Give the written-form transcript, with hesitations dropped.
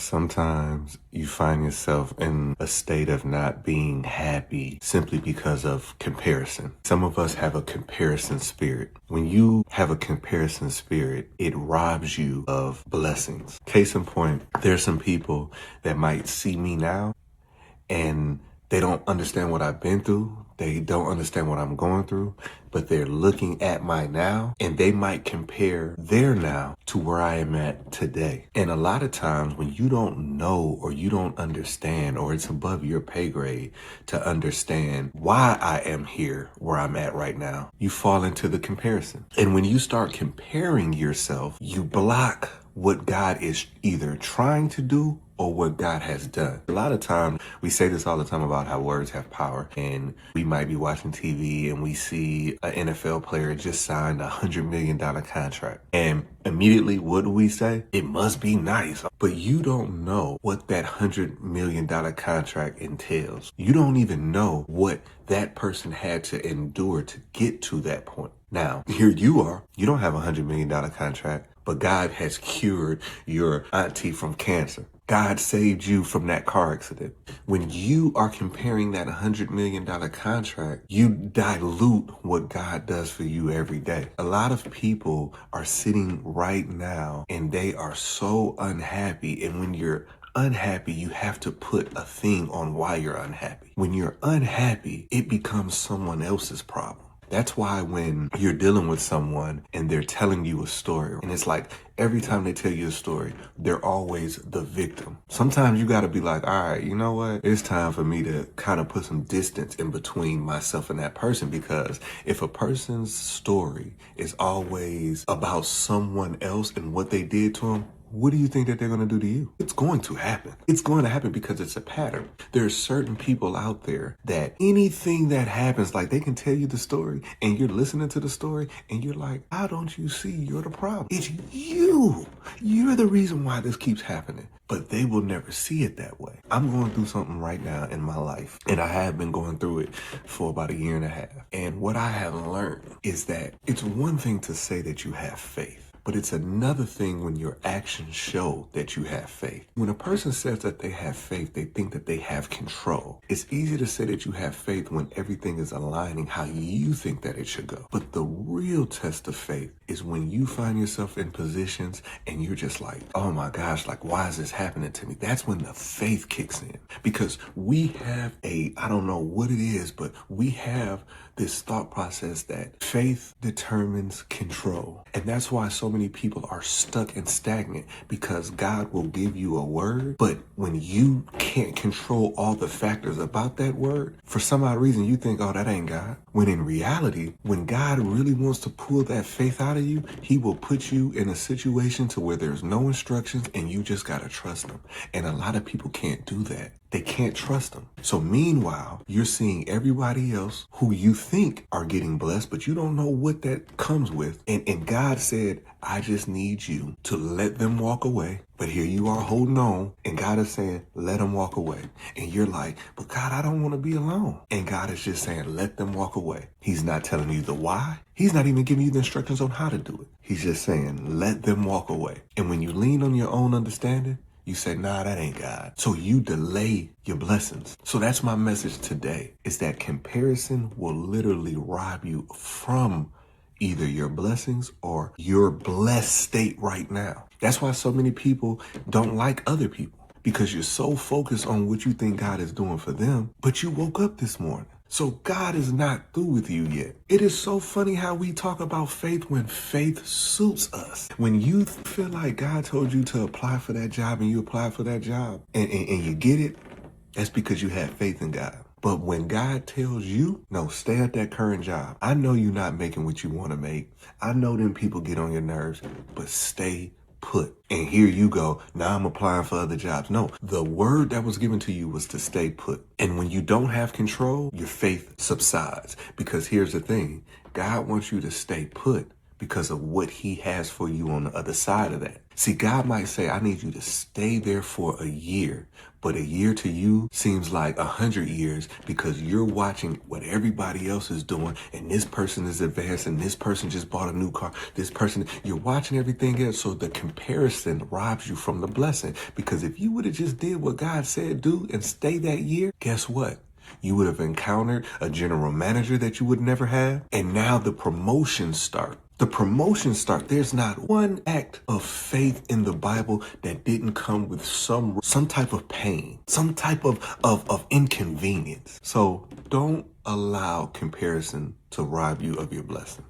Sometimes you find yourself in a state of not being happy simply because of comparison. Some of us have a comparison spirit. When you have a comparison spirit, it robs you of blessings. Case in point, there's some people that might see me now and they don't understand what I've been through. They don't understand what I'm going through, but they're looking at my now and they might compare their now to where I am at today. And a lot of times when you don't know or you don't understand, or it's above your pay grade to understand why I am here where I'm at right now, you fall into the comparison. And when you start comparing yourself, you block what God is either trying to do or what God has done. A lot of times, we say this all the time about how words have power, and we might be watching TV and we see an NFL player just signed $100 million contract. And immediately, what do we say? It must be nice. But you don't know what that $100 million contract entails. You don't even know what that person had to endure to get to that point. Now, here you are. You don't have a $100 million contract, but God has cured your auntie from cancer. God saved you from that car accident. When you are comparing that $100 million contract, you dilute what God does for you every day. A lot of people are sitting right now and they are so unhappy. And when you're unhappy, you have to put a thing on why you're unhappy. When you're unhappy, it becomes someone else's problem. That's why when you're dealing with someone and they're telling you a story, and it's like every time they tell you a story, they're always the victim. Sometimes you got to be like, all right, you know what? It's time for me to kind of put some distance in between myself and that person, because if a person's story is always about someone else and what they did to them, what do you think that they're going to do to you? It's going to happen. It's going to happen because it's a pattern. There are certain people out there that anything that happens, like they can tell you the story and you're listening to the story and you're like, how don't you see you're the problem? It's you. You're the reason why this keeps happening. But they will never see it that way. I'm going through something right now in my life, and I have been going through it for about a year and a half. And what I have learned is that it's one thing to say that you have faith, but it's another thing when your actions show that you have faith. When a person says that they have faith, they think that they have control. It's easy to say that you have faith when everything is aligning how you think that it should go. But the real test of faith is when you find yourself in positions and you're just like, oh my gosh, like, why is this happening to me? That's when the faith kicks in. Because we have I don't know what it is, but we have this thought process that faith determines control. And that's why so many people are stuck and stagnant, because God will give you a word, but when you can't control all the factors about that word, for some odd reason you think, oh, that ain't God. When in reality, when God really wants to pull that faith out of you, he will put you in a situation to where there's no instructions and you just got to trust him. And a lot of people can't do that. They can't trust them. So meanwhile, you're seeing everybody else who you think are getting blessed, but you don't know what that comes with. And God said, I just need you to let them walk away. But here you are holding on, and God is saying, let them walk away. And you're like, but God, I don't want to be alone. And God is just saying, let them walk away. He's not telling you the why. He's not even giving you the instructions on how to do it. He's just saying, let them walk away. And when you lean on your own understanding, you say, nah, that ain't God. So you delay your blessings. So that's my message today, is that comparison will literally rob you from either your blessings or your blessed state right now. That's why so many people don't like other people, because you're so focused on what you think God is doing for them, but you woke up this morning. So God is not through with you yet. It is so funny how we talk about faith when faith suits us. When you feel like God told you to apply for that job and you apply for that job and you get it, that's because you have faith in God. But when God tells you, no, stay at that current job. I know you're not making what you want to make. I know them people get on your nerves, but stay put. And here you go. Now I'm applying for other jobs. No, the word that was given to you was to stay put. And when you don't have control, your faith subsides. Because here's the thing. God wants you to stay put, because of what he has for you on the other side of that. See, God might say, I need you to stay there for a year, but a year to you seems like 100 years because you're watching what everybody else is doing, and this person is advanced, and this person just bought a new car. This person, you're watching everything else, so the comparison robs you from the blessing. Because if you would have just did what God said do and stay that year, guess what? You would have encountered a general manager that you would never have. And now the promotions start. The promotions start. There's not one act of faith in the Bible that didn't come with some type of pain, some type of inconvenience. So don't allow comparison to rob you of your blessing.